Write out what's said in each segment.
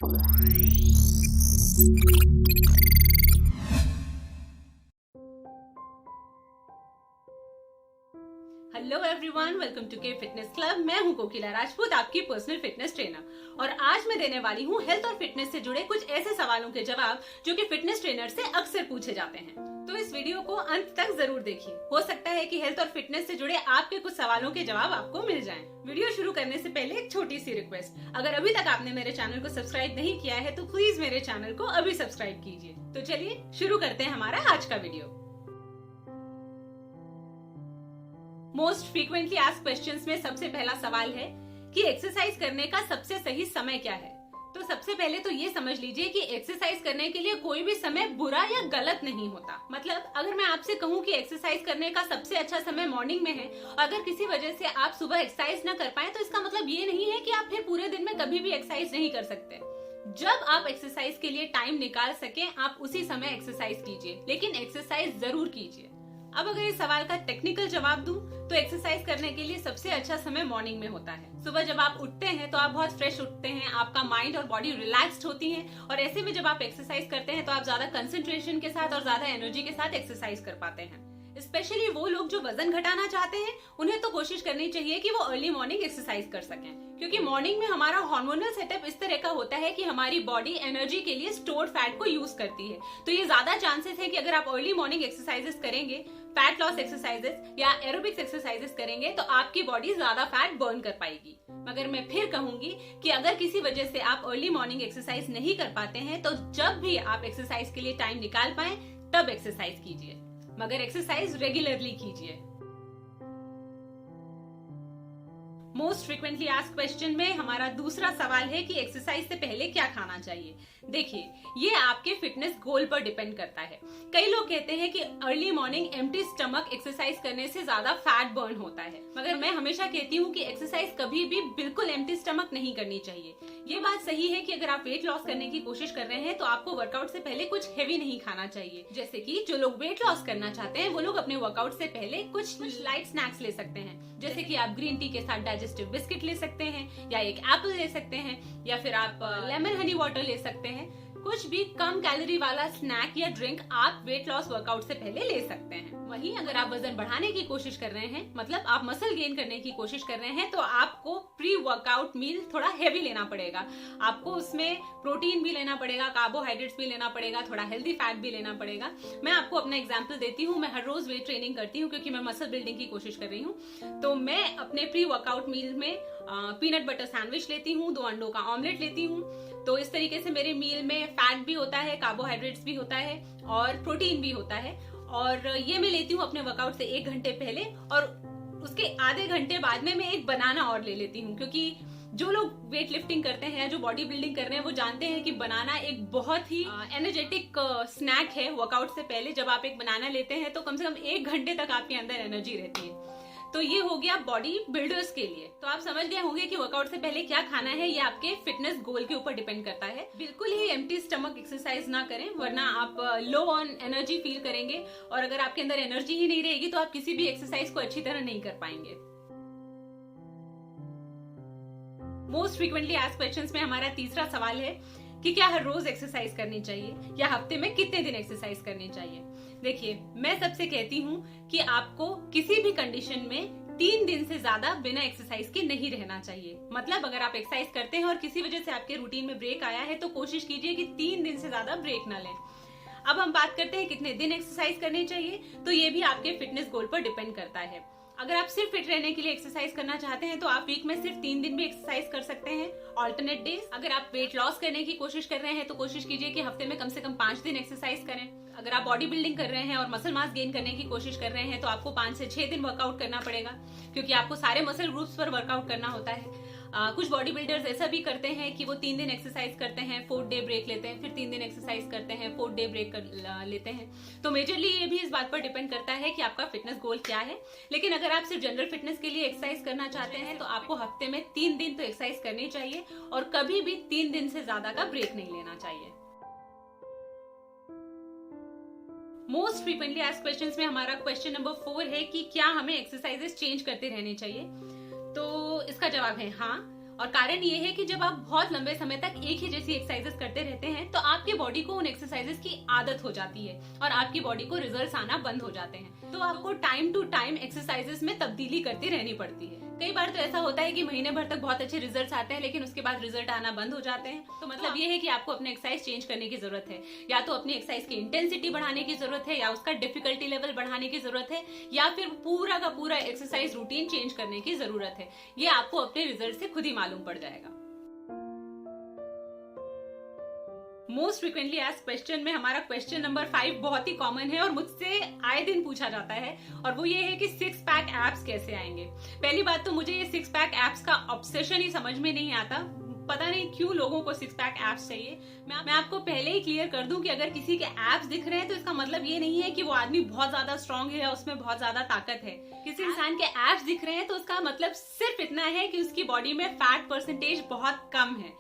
Hello everyone, welcome to के fitness club. मैं हूं कोकिला राजपूत, आपकी पर्सनल फिटनेस ट्रेनर। और आज मैं देने वाली हूं हेल्थ और फिटनेस से जुड़े कुछ ऐसे सवालों के जवाब जो कि फिटनेस ट्रेनर से अक्सर पूछे जाते हैं। तो इस वीडियो को अंत तक जरूर देखिए। हो सकता है कि हेल्थ और फिटनेस से जुड़े आपके कुछ सवालों के जवाब आपको मिल जाएं। वीडियो शुरू करने से पहले एक छोटी सी रिक्वेस्ट, अगर अभी तक आपने मेरे चैनल को सब्सक्राइब नहीं किया है तो प्लीज मेरे चैनल को अभी सब्सक्राइब कीजिए। तो चलिए शुरू करते हैं हमारा आज का video. Most frequently asked questions में सबसे पहला सवाल है कि एक्सरसाइज करने का सबसे सही समय क्या है। तो सबसे पहले तो ये समझ लीजिए कि एक्सरसाइज करने के लिए कोई भी समय बुरा या गलत नहीं होता। मतलब अगर मैं आपसे कहूँ कि एक्सरसाइज करने का सबसे अच्छा समय मॉर्निंग में है, और अगर किसी वजह से आप सुबह एक्सरसाइज न कर पाए तो इसका मतलब ये नहीं है कि आप फिर पूरे दिन में कभी भी एक्सरसाइज नहीं कर सकते। जब आप एक्सरसाइज के लिए टाइम निकाल सके आप उसी समय एक्सरसाइज कीजिए, लेकिन एक्सरसाइज जरूर कीजिए। अब अगर इस सवाल का टेक्निकल जवाब दूं तो एक्सरसाइज करने के लिए सबसे अच्छा समय मॉर्निंग में होता है। सुबह जब आप उठते हैं तो आप बहुत फ्रेश उठते हैं, आपका माइंड और बॉडी रिलैक्स्ड होती हैं, और ऐसे में जब आप एक्सरसाइज करते हैं तो आप ज्यादा कंसंट्रेशन के साथ और ज्यादा एनर्जी के साथ एक्सरसाइज कर पाते हैं। स्पेशली वो लोग जो वजन घटाना चाहते हैं उन्हें तो कोशिश करनी चाहिए कि वो अर्ली मॉर्निंग एक्सरसाइज कर सकें, क्योंकि मॉर्निंग में हमारा हार्मोनल सेटअप इस तरह का होता है कि हमारी बॉडी एनर्जी के लिए स्टोर्ड फैट को यूज करती है। तो ये ज्यादा चांसेस है कि अगर आप अर्ली मॉर्निंग एक्सरसाइजेस करेंगे, फैट लॉस एक्सरसाइजेस या एरोबिक्स एक्सरसाइजेस करेंगे, तो आपकी बॉडी ज्यादा फैट बर्न कर पाएगी। मगर मैं फिर कहूंगी कि अगर किसी वजह से आप अर्ली मॉर्निंग एक्सरसाइज नहीं कर पाते हैं तो जब भी आप एक्सरसाइज के लिए टाइम निकाल पाए तब एक्सरसाइज कीजिए, मगर एक्सरसाइज रेगुलरली कीजिए। मोस्ट फ्रीक्वेंटली आस्क्ड क्वेश्चन में हमारा दूसरा सवाल है कि एक्सरसाइज से पहले क्या खाना चाहिए। देखिए, ये आपके फिटनेस गोल पर डिपेंड करता है। कई लोग कहते हैं कि early morning empty stomach exercise करने से ज्यादा फैट बर्न होता है, मगर मैं हमेशा कहती हूँ कि एक्सरसाइज कभी भी बिल्कुल एम्प्टी स्टमक नहीं करनी चाहिए। ये बात सही है कि अगर आप वेट लॉस करने की कोशिश कर रहे हैं तो आपको वर्कआउट से पहले कुछ हेवी नहीं खाना चाहिए। जैसे कि जो लोग वेट लॉस करना चाहते हैं वो लोग अपने वर्कआउट से पहले कुछ लाइट स्नैक्स ले सकते हैं, जैसे कि आप ग्रीन टी के साथ डाइजेस्टिव बिस्किट ले सकते हैं, या एक एप्पल ले सकते हैं, या फिर आप लेमन हनी वाटर ले सकते हैं। कुछ भी कम कैलोरी वाला स्नैक या ड्रिंक आप वेट लॉस वर्कआउट से पहले ले सकते हैं। वहीं अगर आप वजन बढ़ाने की कोशिश कर रहे हैं, मतलब आप मसल गेन करने की कोशिश कर रहे हैं, तो आपको प्री वर्कआउट मील थोड़ा हेवी लेना पड़ेगा। आपको उसमें प्रोटीन भी लेना पड़ेगा, कार्बोहाइड्रेट्स भी लेना पड़ेगा, थोड़ा हेल्दी फैट भी लेना पड़ेगा। मैं आपको अपना एग्जाम्पल देती हूँ। मैं हर रोज वेट ट्रेनिंग करती हूँ क्योंकि मैं मसल बिल्डिंग की कोशिश कर रही हूँ। तो मैं अपने प्री वर्कआउट मील में पीनट बटर सैंडविच लेती हूँ, 2 अंडों का ऑमलेट लेती हूँ। तो इस तरीके से मेरे मील में फैट भी होता है, कार्बोहाइड्रेट्स भी होता है और प्रोटीन भी होता है। और ये मैं लेती हूँ अपने वर्कआउट से 1 घंटे पहले, और उसके आधे घंटे बाद में मैं एक बनाना और ले लेती हूँ, क्योंकि जो लोग वेट लिफ्टिंग करते हैं, जो बॉडी बिल्डिंग कर रहे हैं, वो जानते हैं कि बनाना एक बहुत ही एनर्जेटिक स्नैक है। वर्कआउट से पहले जब आप एक बनाना लेते हैं तो कम से कम 1 घंटे तक आपके अंदर एनर्जी रहती है। तो ये हो गया बॉडी बिल्डर्स के लिए। तो आप समझ गए होंगे कि वर्कआउट से पहले क्या खाना है। ये आपके फिटनेस गोल के ऊपर डिपेंड करता है। बिल्कुल ही एम्प्टी स्टमक एक्सरसाइज ना करें, वरना आप लो ऑन एनर्जी फील करेंगे, और अगर आपके अंदर एनर्जी ही नहीं रहेगी तो आप किसी भी एक्सरसाइज को अच्छी तरह नहीं कर पाएंगे। मोस्ट फ्रीक्वेंटली आस्क्ड क्वेश्चंस में हमारा तीसरा सवाल है कि क्या हर रोज एक्सरसाइज करनी चाहिए या हफ्ते में कितने दिन एक्सरसाइज करनी चाहिए। देखिए, मैं सबसे कहती हूँ कि आपको किसी भी कंडीशन में 3 दिन से ज्यादा बिना एक्सरसाइज के नहीं रहना चाहिए। मतलब अगर आप एक्सरसाइज करते हैं और किसी वजह से आपके रूटीन में ब्रेक आया है तो कोशिश कीजिए कि 3 दिन से ज्यादा ब्रेक ना लें। अब हम बात करते हैं कितने दिन एक्सरसाइज करनी चाहिए। तो ये भी आपके फिटनेस गोल पर डिपेंड करता है। अगर आप सिर्फ फिट रहने के लिए एक्सरसाइज करना चाहते हैं तो आप वीक में सिर्फ 3 दिन भी एक्सरसाइज कर सकते हैं, ऑल्टरनेट डेज। अगर आप वेट लॉस करने की कोशिश कर रहे हैं तो कोशिश कीजिए कि हफ्ते में कम से कम 5 दिन एक्सरसाइज करें। अगर आप बॉडी बिल्डिंग कर रहे हैं और मसल मास गेन करने की कोशिश कर रहे हैं तो आपको 5 से 6 दिन वर्कआउट करना पड़ेगा, क्योंकि आपको सारे मसल ग्रुप्स पर वर्कआउट करना होता है। कुछ बॉडी बिल्डर्स ऐसा भी करते हैं कि वो 3 दिन एक्सरसाइज करते हैं, 4th डे ब्रेक लेते हैं, फिर 3 दिन एक्सरसाइज करते हैं, 4th डे ब्रेक लेते हैं। तो मेजरली ये भी इस बात पर डिपेंड करता है कि आपका फिटनेस गोल क्या है। लेकिन अगर आप सिर्फ जनरल फिटनेस के लिए एक्सरसाइज करना चाहते हैं तो आपको हफ्ते में 3 दिन तो एक्सरसाइज करनी चाहिए, और कभी भी 3 दिन से ज्यादा का ब्रेक नहीं लेना चाहिए। मोस्ट फ्रीक्वेंटली आस्क्ड क्वेश्चंस में हमारा क्वेश्चन नंबर 4 है कि क्या हमें एक्सरसाइजेस चेंज करते रहने चाहिए। तो इसका जवाब है हाँ। और कारण ये है कि जब आप बहुत लंबे समय तक एक ही जैसी एक्सरसाइजेस करते रहते हैं तो आपकी बॉडी को उन एक्सरसाइजेस की आदत हो जाती है और आपकी बॉडी को रिजल्ट्स आना बंद हो जाते हैं। तो आपको टाइम टू टाइम एक्सरसाइजेस में तब्दीली करती रहनी पड़ती है। कई बार तो ऐसा होता है कि महीने भर तक बहुत अच्छे रिजल्ट्स आते हैं लेकिन उसके बाद रिजल्ट आना बंद हो जाते हैं। तो मतलब ये है कि आपको अपने एक्सरसाइज चेंज करने की जरूरत है। या तो अपनी एक्सरसाइज की इंटेंसिटी बढ़ाने की जरूरत है, या उसका डिफिकल्टी लेवल बढ़ाने की जरूरत है, या फिर पूरा का पूरा एक्सरसाइज रूटीन चेंज करने की जरूरत है। ये आपको अपने रिजल्ट से खुद ही मालूम पड़ जाएगा। मोस्ट फ्रिक्वेंटली आस्क्ड क्वेश्चन में हमारा क्वेश्चन नंबर 5 बहुत ही कॉमन है और मुझसे आए दिन पूछा जाता है, और वो ये है कि 6 पैक एब्स कैसे आएंगे। पहली बात तो मुझे ये 6 पैक एब्स का ऑब्सेशन ही समझ में नहीं आता। पता नहीं क्यों लोगों को 6 पैक एब्स चाहिए। मैं आपको पहले ही क्लियर कर दूं कि अगर किसी के एब्स दिख रहे हैं तो इसका मतलब ये नहीं है कि वो आदमी बहुत ज्यादा स्ट्रांग है या उसमें बहुत ज्यादा ताकत है। किसी इंसान के एब्स दिख रहे हैं तो उसका मतलब सिर्फ इतना है कि उसकी बॉडी में फैट परसेंटेज बहुत कम है।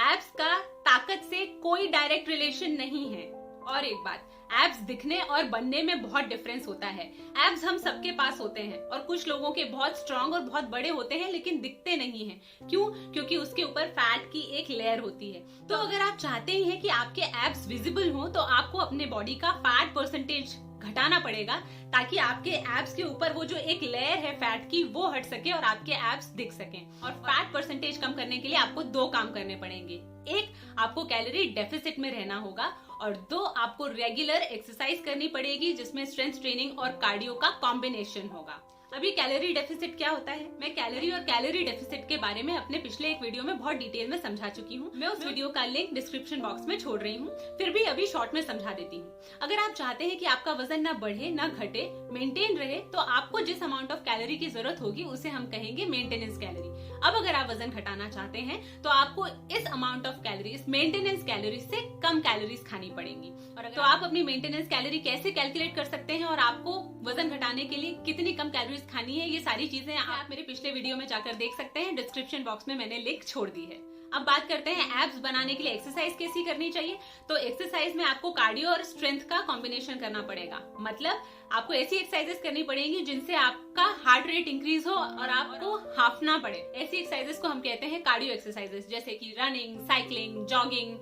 एब्स का ताकत से कोई डायरेक्ट रिलेशन नहीं है। और एक बात, एब्स दिखने और बनने में बहुत डिफरेंस होता है। एब्स हम सबके पास होते हैं और कुछ लोगों के बहुत स्ट्रांग और बहुत बड़े होते हैं लेकिन दिखते नहीं हैं। क्यों? क्योंकि उसके ऊपर फैट की एक लेयर होती है। तो अगर आप चाहते ही हैं कि आपके एब्स विजिबल हो तो आपको अपने बॉडी का फैट परसेंटेज घटाना पड़ेगा ताकि आपके एब्स के ऊपर वो जो एक लेयर है फैट की वो हट सके और आपके एब्स दिख सकें। और फैट परसेंटेज कम करने के लिए आपको 2 काम करने पड़ेंगे। एक, आपको कैलोरी डेफिसिट में रहना होगा, और 2, आपको रेगुलर एक्सरसाइज करनी पड़ेगी जिसमें स्ट्रेंथ ट्रेनिंग और कार्डियो का कॉम्बिनेशन होगा। अभी कैलोरी डेफिसिट क्या होता है? मैं कैलोरी और कैलोरी डेफिसिट के बारे में अपने पिछले एक वीडियो में बहुत डिटेल में समझा चुकी हूँ। मैं उस वीडियो का लिंक डिस्क्रिप्शन बॉक्स में छोड़ रही हूँ, फिर भी अभी शॉर्ट में समझा देती हूँ। अगर आप चाहते हैं कि आपका वजन ना बढ़े ना घटे, मेंटेन रहे, तो आपको जिस अमाउंट ऑफ कैलोरी की जरूरत होगी उसे हम कहेंगे मेंटेनेंस कैलोरी। अब अगर आप वजन घटाना चाहते हैं तो आपको इस amount of calories, maintenance calorie से कम कैलोरीज खानी पड़ेंगी। और तो आप अपनी मेंटेनेंस कैलोरी कैसे कैलकुलेट कर सकते हैं और आपको वजन घटाने के लिए कितनी कम कैलोरीज खानी है, ये सारी चीजें आप मेरे पिछले वीडियो में जाकर देख सकते हैं। डिस्क्रिप्शन बॉक्स में मैंने लिंक छोड़ दी है। अब बात करते हैं एब्स बनाने के लिए एक्सरसाइज कैसी करनी चाहिए। तो एक्सरसाइज में आपको कार्डियो और स्ट्रेंथ का कॉम्बिनेशन करना पड़ेगा। मतलब आपको ऐसी एक्सरसाइजेस करनी पड़ेंगी जिनसे आपका हार्ट रेट इंक्रीज हो और आपको हाफना पड़े। ऐसी एक्सरसाइजेस को हम कहते हैं कार्डियो एक्सरसाइजेस, जैसे कि रनिंग, साइकिलिंग, जॉगिंग,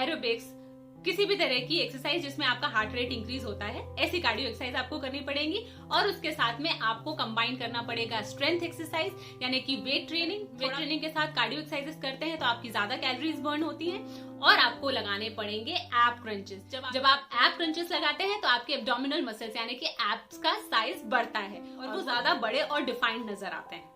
एरोबिक्स, किसी भी तरह की एक्सरसाइज जिसमें आपका हार्ट रेट इंक्रीज होता है, ऐसी कार्डियो एक्सरसाइज आपको करनी पड़ेंगी। और उसके साथ में आपको कंबाइन करना पड़ेगा स्ट्रेंथ एक्सरसाइज, यानी कि वेट ट्रेनिंग। वेट ट्रेनिंग के साथ कार्डियो एक्सरसाइजेस करते हैं तो आपकी ज्यादा कैलोरीज बर्न होती हैं। और आपको लगाने पड़ेंगे एब क्रंचेस। जब आप एब क्रंचेस लगाते हैं तो आपके एब्डोमिनल मसल्स यानी कि एब्स का साइज बढ़ता है और वो ज्यादा बड़े और डिफाइंड नजर आते हैं।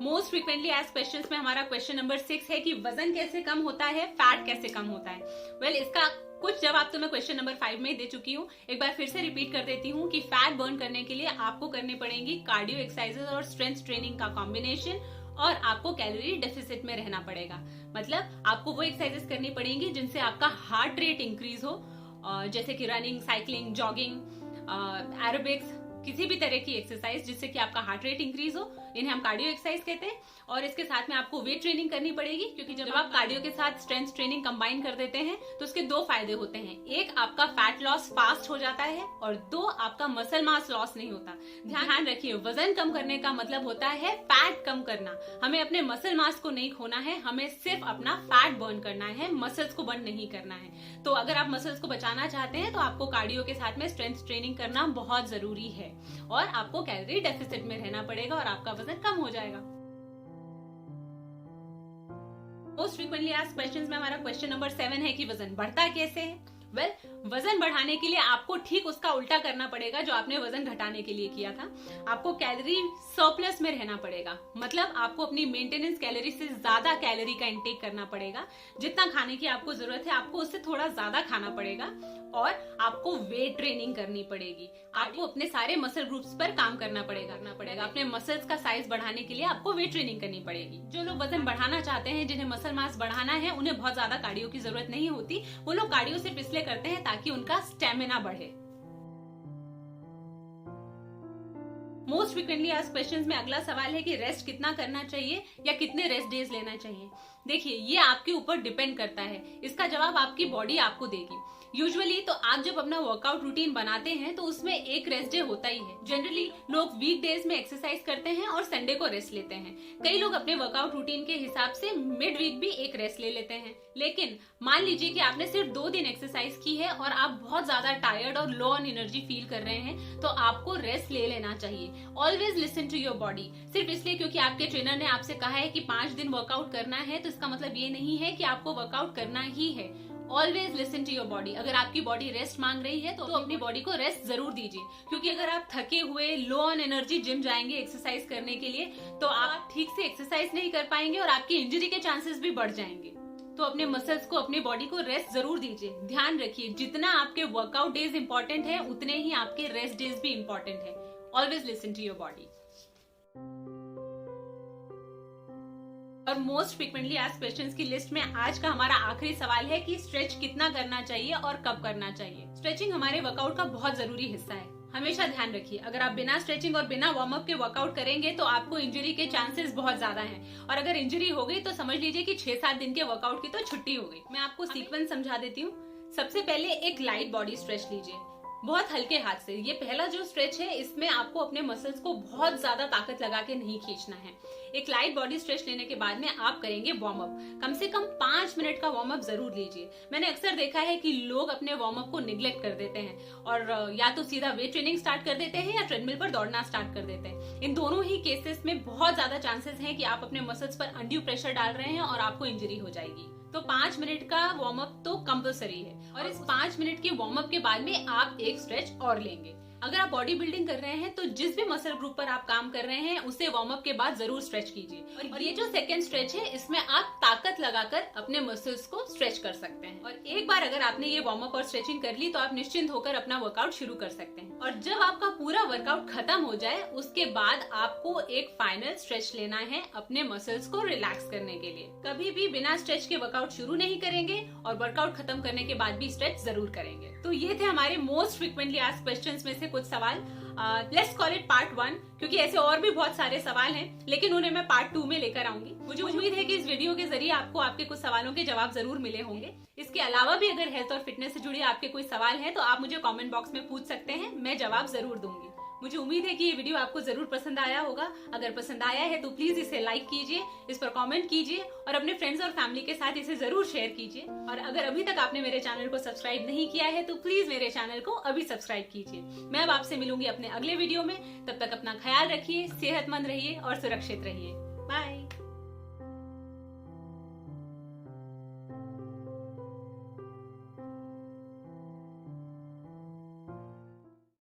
मोस्ट फ्रिक्वेंटली आस्क्ड क्वेश्चंस में हमारा क्वेश्चन नंबर 6 है कि वजन कैसे कम होता है, फैट कैसे कम होता है। इसका कुछ जवाब तो मैं क्वेश्चन नंबर 5 में दे चुकी हूँ। एक बार फिर से रिपीट कर देती हूँ कि फैट बर्न करने के लिए आपको करनी पड़ेंगी कार्डियो एक्सरसाइजेस और स्ट्रेंथ ट्रेनिंग का कॉम्बिनेशन, और आपको कैलोरी डेफिसिट में रहना पड़ेगा। मतलब आपको वो एक्सरसाइजेस करनी पड़ेंगी जिनसे आपका हार्ट रेट इंक्रीज हो, जैसे कि रनिंग, साइकिलिंग, जॉगिंग, एरोबिक्स, किसी भी तरह की एक्सरसाइज जिससे कि आपका हार्ट रेट इंक्रीज हो, इन्हें हम कार्डियो एक्सरसाइज कहते हैं। और इसके साथ में आपको वेट ट्रेनिंग करनी पड़ेगी, क्योंकि जब आप कार्डियो के साथ स्ट्रेंथ ट्रेनिंग कंबाइन कर देते हैं तो उसके 2 फायदे होते हैं। एक, आपका फैट लॉस फास्ट हो जाता है, और 2, आपका मसल मास लॉस नहीं होता। ध्यान रखिए, वजन कम करने का मतलब होता है फैट कम करना। हमें अपने मसल मास को नहीं खोना है, हमें सिर्फ अपना फैट बर्न करना है, मसल्स को बर्न नहीं करना है। तो अगर आप मसल्स को बचाना चाहते हैं तो आपको कार्डियो के साथ में स्ट्रेंथ ट्रेनिंग करना बहुत जरूरी है, और आपको कैलोरी डेफिसिट में रहना पड़ेगा और आपका वजन कम हो जाएगा। मोस्ट फ्रीक्वेंटली आस्क्ड क्वेश्चंस में हमारा क्वेश्चन नंबर 7 है कि वजन बढ़ता कैसे है। वजन बढ़ाने के लिए आपको ठीक उसका उल्टा करना पड़ेगा जो आपने वजन घटाने के लिए किया था। आपको कैलोरी सरप्लस में रहना पड़ेगा। मतलब आपको अपनी मेंटेनेंस कैलोरी से ज्यादा कैलोरी का इंटेक करना पड़ेगा। जितना खाने की आपको जरूरत है आपको उससे थोड़ा ज्यादा खाना पड़ेगा, और आपको वेट ट्रेनिंग करनी पड़ेगी। आपको अपने सारे मसल ग्रुप्स पर काम करना पड़ेगा। अपने मसल्स का साइज बढ़ाने के लिए आपको वेट ट्रेनिंग करनी पड़ेगी। जो लोग वजन बढ़ाना चाहते हैं, जिन्हें मसल मास बढ़ाना है, उन्हें बहुत ज्यादा कार्डियो की जरूरत नहीं होती। वो लोग कार्डियो सिर्फ इसलिए करते हैं ताकि उनका स्टेमिना बढ़े। मोस्ट फ्रिक्वेंटली आस्क्ड क्वेश्चंस में अगला सवाल है कि रेस्ट कितना करना चाहिए या कितने रेस्ट डेज लेना चाहिए। देखिए, ये आपके ऊपर डिपेंड करता है, इसका जवाब आपकी बॉडी आपको देगी। यूजुअली तो आप जब अपना वर्कआउट रूटीन बनाते हैं तो उसमें एक रेस्ट डे होता ही है। जनरली लोग वीक डेज में एक्सरसाइज करते हैं और संडे को रेस्ट लेते हैं। कई लोग अपने वर्कआउट रूटीन के हिसाब से मिड वीक भी एक रेस्ट ले लेते हैं। लेकिन मान लीजिए कि आपने सिर्फ 2 दिन एक्सरसाइज की है और आप बहुत ज्यादा टायर्ड और लो ऑन एनर्जी फील कर रहे हैं, तो आपको रेस्ट ले लेना चाहिए। Always listen to your body. सिर्फ इसलिए क्योंकि आपके ट्रेनर ने आपसे कहा है कि 5 दिन वर्कआउट करना है, तो इसका मतलब ये नहीं है कि आपको वर्कआउट करना ही है। Always listen to your body. अगर आपकी बॉडी रेस्ट मांग रही है तो अपनी बॉडी को रेस्ट जरूर दीजिए, क्योंकि अगर आप थके हुए लो ऑन एनर्जी जिम जाएंगे एक्सरसाइज करने के लिए, तो आप ठीक से एक्सरसाइज नहीं कर पाएंगे और आपकी इंजरी के चांसेस भी बढ़ जाएंगे। तो अपने मसल्स को, अपनी बॉडी को रेस्ट जरूर दीजिए। ध्यान रखिए, जितना आपके वर्कआउट डेज इंपॉर्टेंट है उतने ही आपके रेस्ट डेज भी इंपॉर्टेंट है। Always listen to your body. और मोस्ट फ्रिक्वेंटली आस्क्ड क्वेश्चंस की लिस्ट में आज का हमारा आखिरी सवाल है कि स्ट्रेच कितना करना चाहिए और कब करना चाहिए। स्ट्रेचिंग हमारे वर्कआउट का बहुत जरूरी हिस्सा है। हमेशा ध्यान रखिए, अगर आप बिना स्ट्रेचिंग और बिना वार्म अप के वर्कआउट करेंगे तो आपको इंजरी के चांसेस बहुत ज्यादा हैं। और अगर इंजरी हो गई तो समझ लीजिए कि 6-7 दिन के वर्कआउट की तो छुट्टी हो गई। मैं आपको सीक्वेंस समझा देती हूँ। सबसे पहले एक लाइट बॉडी स्ट्रेच लीजिए, बहुत हल्के हाथ से। ये पहला जो स्ट्रेच है, इसमें आपको अपने मसल्स को बहुत ज्यादा ताकत लगा के नहीं खींचना है। एक लाइट बॉडी स्ट्रेच लेने के बाद में आप करेंगे वार्म अप। कम से कम 5 मिनट का वार्म अप जरूर लीजिए। मैंने अक्सर देखा है कि लोग अपने वार्म अप को निग्लेक्ट कर देते हैं और या तो सीधा वेट ट्रेनिंग स्टार्ट कर देते हैं या ट्रेडमिल पर दौड़ना स्टार्ट कर देते हैं। इन दोनों ही केसेस में बहुत ज्यादा चांसेस हैं कि आप अपने मसल्स पर अनड्यू प्रेशर डाल रहे हैं और आपको इंजरी हो जाएगी। तो 5 मिनट का वार्म अप तो कंपलसरी है और इस 5 मिनट के वार्म अप के बाद में आप एक स्ट्रेच और लेंगे। अगर आप बॉडी बिल्डिंग कर रहे हैं तो जिस भी मसल ग्रुप पर आप काम कर रहे हैं उसे वार्म अप के बाद जरूर स्ट्रेच कीजिए। और ये जो सेकंड स्ट्रेच है, इसमें आप ताकत लगाकर अपने मसल्स को स्ट्रेच कर सकते हैं। और एक बार अगर आपने ये वार्म अप और स्ट्रेचिंग कर ली तो आप निश्चिंत होकर अपना वर्कआउट शुरू कर सकते हैं। और जब आपका पूरा वर्कआउट खत्म हो जाए उसके बाद आपको एक फाइनल स्ट्रेच लेना है अपने मसल्स को रिलैक्स करने के लिए। कभी भी बिना स्ट्रेच के वर्कआउट शुरू नहीं करेंगे और वर्कआउट खत्म करने के बाद भी स्ट्रेच जरूर करेंगे। तो ये थे हमारे मोस्ट फ्रिक्वेंटली आस्क्ड क्वेश्चंस में से कुछ सवाल। लेट्स कॉल इट पार्ट 1, क्योंकि ऐसे और भी बहुत सारे सवाल हैं, लेकिन उन्हें मैं पार्ट 2 में लेकर आऊंगी। मुझे उम्मीद है कि इस वीडियो के जरिए आपको आपके कुछ सवालों के जवाब जरूर मिले होंगे। इसके अलावा भी अगर हेल्थ और फिटनेस से जुड़े आपके कोई सवाल है तो आप मुझे कमेंट बॉक्स में पूछ सकते हैं, मैं जवाब जरूर दूंगी। मुझे उम्मीद है कि ये वीडियो आपको जरूर पसंद आया होगा। अगर पसंद आया है तो प्लीज इसे लाइक कीजिए, इस पर कमेंट कीजिए और अपने फ्रेंड्स और फैमिली के साथ इसे जरूर शेयर कीजिए। और अगर अभी तक आपने मेरे चैनल को सब्सक्राइब नहीं किया है तो प्लीज मेरे चैनल को अभी सब्सक्राइब कीजिए। मैं अब आपसे मिलूंगी अपने अगले वीडियो में। तब तक अपना ख्याल रखिए, सेहतमंद रहिए और सुरक्षित रहिए। बाय।